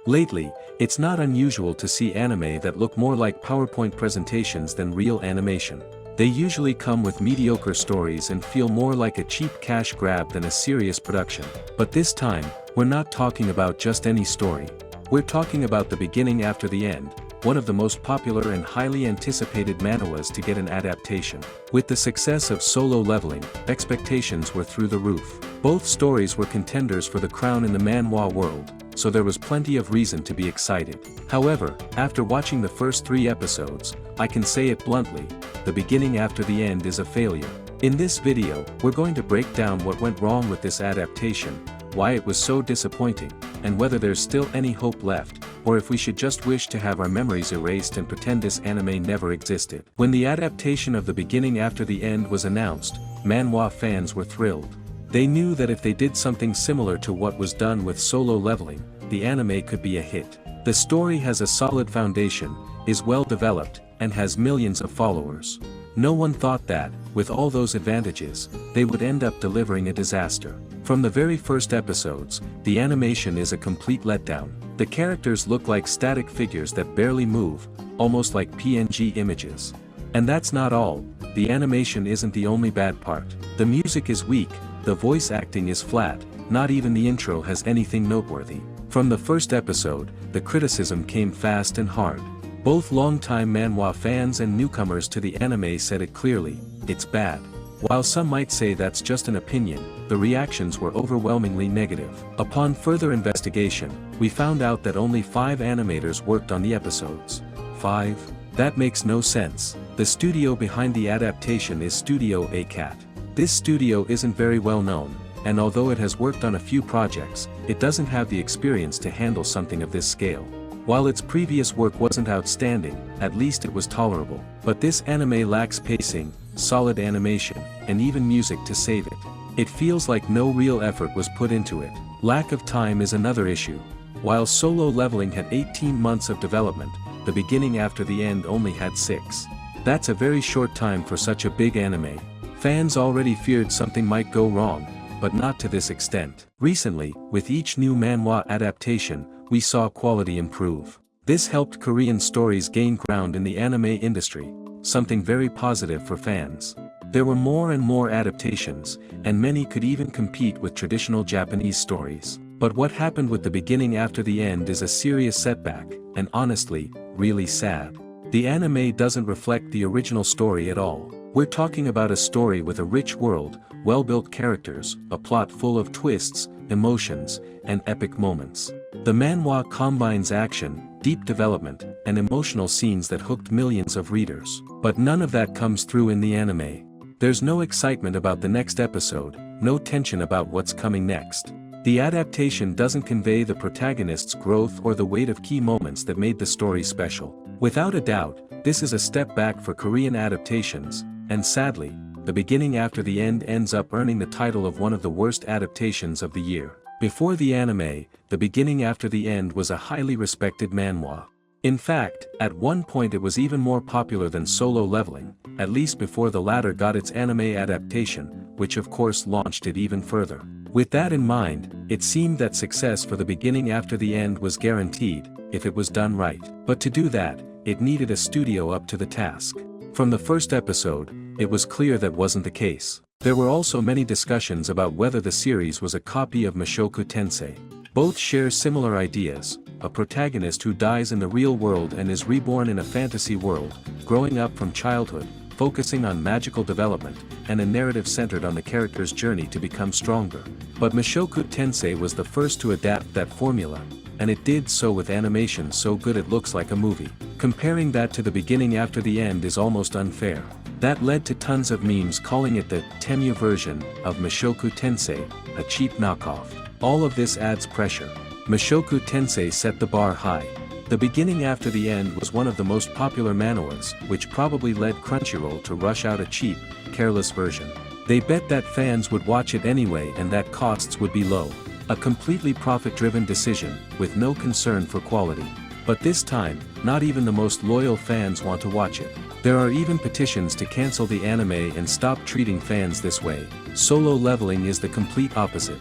Lately, it's not unusual to see anime that look more like PowerPoint presentations than real animation. They usually come with mediocre stories and feel more like a cheap cash grab than a serious production. But this time, we're not talking about just any story. We're talking about the beginning after the end, one of the most popular and highly anticipated manhwas to get an adaptation. With the success of Solo Leveling, expectations were through the roof. Both stories were contenders for the crown in the manhwa world, so there was plenty of reason to be excited. However, after watching the first 3 episodes, I can say it bluntly, the beginning after the end is a failure. In this video, we're going to break down what went wrong with this adaptation, why it was so disappointing, and whether there's still any hope left, or if we should just wish to have our memories erased and pretend this anime never existed. When the adaptation of The Beginning After the End was announced, manhwa fans were thrilled. They knew that if they did something similar to what was done with Solo Leveling, the anime could be a hit. The story has a solid foundation, is well developed, and has millions of followers. No one thought that, with all those advantages, they would end up delivering a disaster. From the very first episodes, the animation is a complete letdown. The characters look like static figures that barely move, almost like PNG images. And that's not all, the animation isn't the only bad part. The music is weak, the voice acting is flat, not even the intro has anything noteworthy. From the first episode, the criticism came fast and hard. Both longtime manhwa fans and newcomers to the anime said it clearly, it's bad. While some might say that's just an opinion, the reactions were overwhelmingly negative. Upon further investigation, we found out that only 5 animators worked on the episodes. 5? That makes no sense. The studio behind the adaptation is Studio ACAT. This studio isn't very well known, and although it has worked on a few projects, it doesn't have the experience to handle something of this scale. While its previous work wasn't outstanding, at least it was tolerable. But this anime lacks pacing, solid animation, and even music to save it. It feels like no real effort was put into it. Lack of time is another issue. While Solo Leveling had 18 months of development, The Beginning After the End only had 6. That's a very short time for such a big anime. Fans already feared something might go wrong, but not to this extent. Recently, with each new manhwa adaptation, we saw quality improve. This helped Korean stories gain ground in the anime industry, something very positive for fans. There were more and more adaptations, and many could even compete with traditional Japanese stories. But what happened with The Beginning After the End is a serious setback, and honestly, really sad. The anime doesn't reflect the original story at all. We're talking about a story with a rich world, well-built characters, a plot full of twists, emotions, and epic moments. The manhwa combines action, deep development, and emotional scenes that hooked millions of readers. But none of that comes through in the anime. There's no excitement about the next episode, no tension about what's coming next. The adaptation doesn't convey the protagonist's growth or the weight of key moments that made the story special. Without a doubt, this is a step back for Korean adaptations, and sadly, The Beginning After the End ends up earning the title of one of the worst adaptations of the year. Before the anime, The Beginning After the End was a highly respected manhwa. In fact, at one point it was even more popular than Solo Leveling, at least before the latter got its anime adaptation, which of course launched it even further. With that in mind, it seemed that success for The Beginning After the End was guaranteed, if it was done right. But to do that, it needed a studio up to the task. From the first episode, it was clear that wasn't the case. There were also many discussions about whether the series was a copy of Mushoku Tensei. Both share similar ideas, a protagonist who dies in the real world and is reborn in a fantasy world, growing up from childhood, focusing on magical development, and a narrative centered on the character's journey to become stronger. But Mushoku Tensei was the first to adapt that formula, and it did so with animation so good it looks like a movie. Comparing that to The Beginning After the End is almost unfair. That led to tons of memes calling it the Temu version of Mushoku Tensei, a cheap knockoff. All of this adds pressure. Mushoku Tensei set the bar high. The Beginning After the End was one of the most popular manhwas, which probably led Crunchyroll to rush out a cheap, careless version. They bet that fans would watch it anyway and that costs would be low. A completely profit-driven decision, with no concern for quality. But this time, not even the most loyal fans want to watch it. There are even petitions to cancel the anime and stop treating fans this way. Solo Leveling is the complete opposite.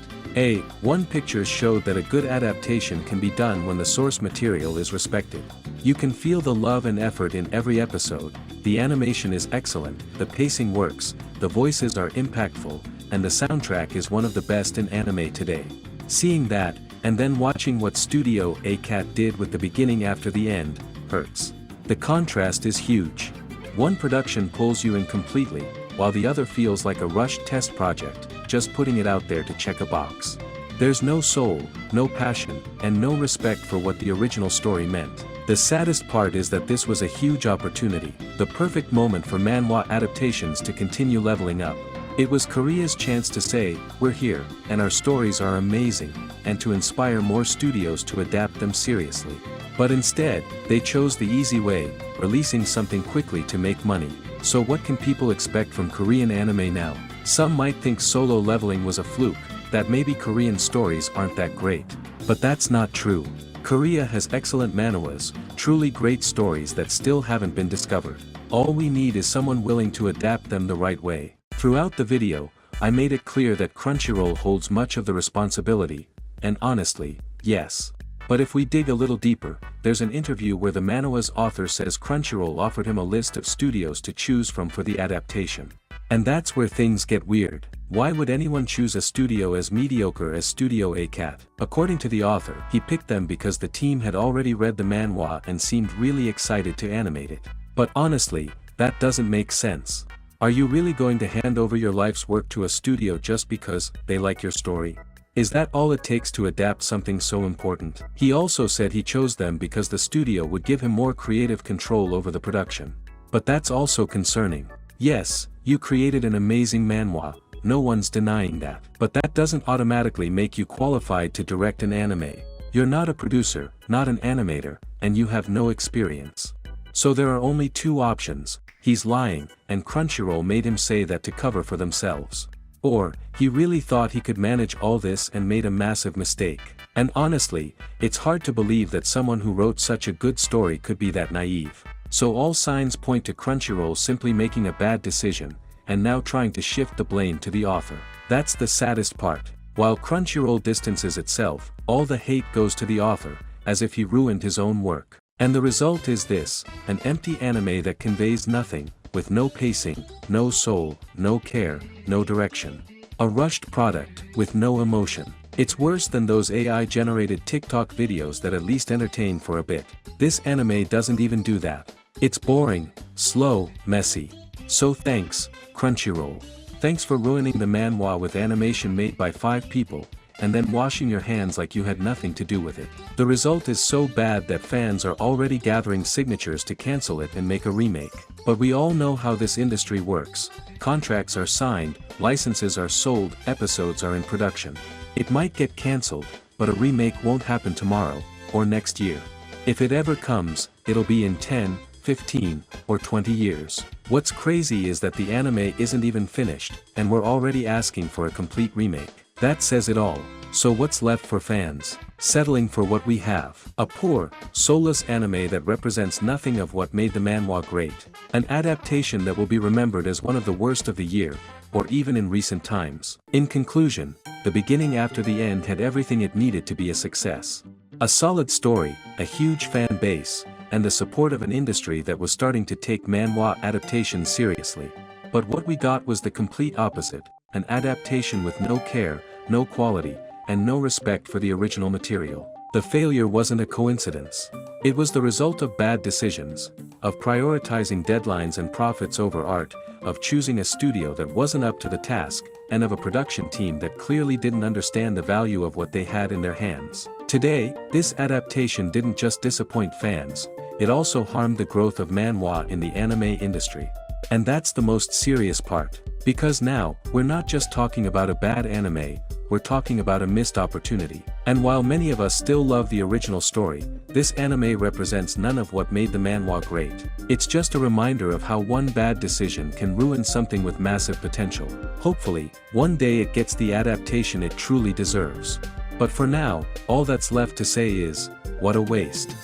One pictures showed that a good adaptation can be done when the source material is respected. You can feel the love and effort in every episode, the animation is excellent, the pacing works, the voices are impactful, and the soundtrack is one of the best in anime today. Seeing that, and then watching what Studio A-Cat did with the beginning after the end, hurts. The contrast is huge. One production pulls you in completely, while the other feels like a rushed test project, just putting it out there to check a box. There's no soul, no passion, and no respect for what the original story meant. The saddest part is that this was a huge opportunity, the perfect moment for manhwa adaptations to continue leveling up. It was Korea's chance to say, we're here, and our stories are amazing, and to inspire more studios to adapt them seriously. But instead, they chose the easy way, releasing something quickly to make money. So what can people expect from Korean anime now? Some might think Solo Leveling was a fluke, that maybe Korean stories aren't that great. But that's not true. Korea has excellent manhwas, truly great stories that still haven't been discovered. All we need is someone willing to adapt them the right way. Throughout the video, I made it clear that Crunchyroll holds much of the responsibility, and honestly, yes. But if we dig a little deeper, there's an interview where the manhwa's author says Crunchyroll offered him a list of studios to choose from for the adaptation. And that's where things get weird. Why would anyone choose a studio as mediocre as Studio A-Cat? According to the author, he picked them because the team had already read the manhwa and seemed really excited to animate it. But honestly, that doesn't make sense. Are you really going to hand over your life's work to a studio just because they like your story? Is that all it takes to adapt something so important? He also said he chose them because the studio would give him more creative control over the production. But that's also concerning. Yes, you created an amazing manhwa, no one's denying that. But that doesn't automatically make you qualified to direct an anime. You're not a producer, not an animator, and you have no experience. So there are only two options: he's lying, and Crunchyroll made him say that to cover for themselves. Or, he really thought he could manage all this and made a massive mistake. And honestly, it's hard to believe that someone who wrote such a good story could be that naive. So all signs point to Crunchyroll simply making a bad decision, and now trying to shift the blame to the author. That's the saddest part. While Crunchyroll distances itself, all the hate goes to the author, as if he ruined his own work. And the result is this, an empty anime that conveys nothing, with no pacing, no soul, no care, no direction. A rushed product, with no emotion. It's worse than those AI-generated TikTok videos that at least entertain for a bit. This anime doesn't even do that. It's boring, slow, messy. So thanks, Crunchyroll. Thanks for ruining the manhwa with animation made by 5 people, and then washing your hands like you had nothing to do with it. The result is so bad that fans are already gathering signatures to cancel it and make a remake. But we all know how this industry works. Contracts are signed, licenses are sold, episodes are in production. It might get cancelled, but a remake won't happen tomorrow, or next year. If it ever comes, it'll be in 10, 15, or 20 years. What's crazy is that the anime isn't even finished, and we're already asking for a complete remake. That says it all. So what's left for fans? Settling for what we have. A poor, soulless anime that represents nothing of what made the manhwa great. An adaptation that will be remembered as one of the worst of the year, or even in recent times. In conclusion, the beginning after the end had everything it needed to be a success. A solid story, a huge fan base, and the support of an industry that was starting to take manhwa adaptations seriously. But what we got was the complete opposite, an adaptation with no care, no quality, and no respect for the original material. The failure wasn't a coincidence. It was the result of bad decisions, of prioritizing deadlines and profits over art, of choosing a studio that wasn't up to the task, and of a production team that clearly didn't understand the value of what they had in their hands. Today, this adaptation didn't just disappoint fans, it also harmed the growth of manhwa in the anime industry. And that's the most serious part. Because now, we're not just talking about a bad anime, we're talking about a missed opportunity. And while many of us still love the original story, this anime represents none of what made the manhwa great. It's just a reminder of how one bad decision can ruin something with massive potential. Hopefully, one day it gets the adaptation it truly deserves. But for now, all that's left to say is, what a waste.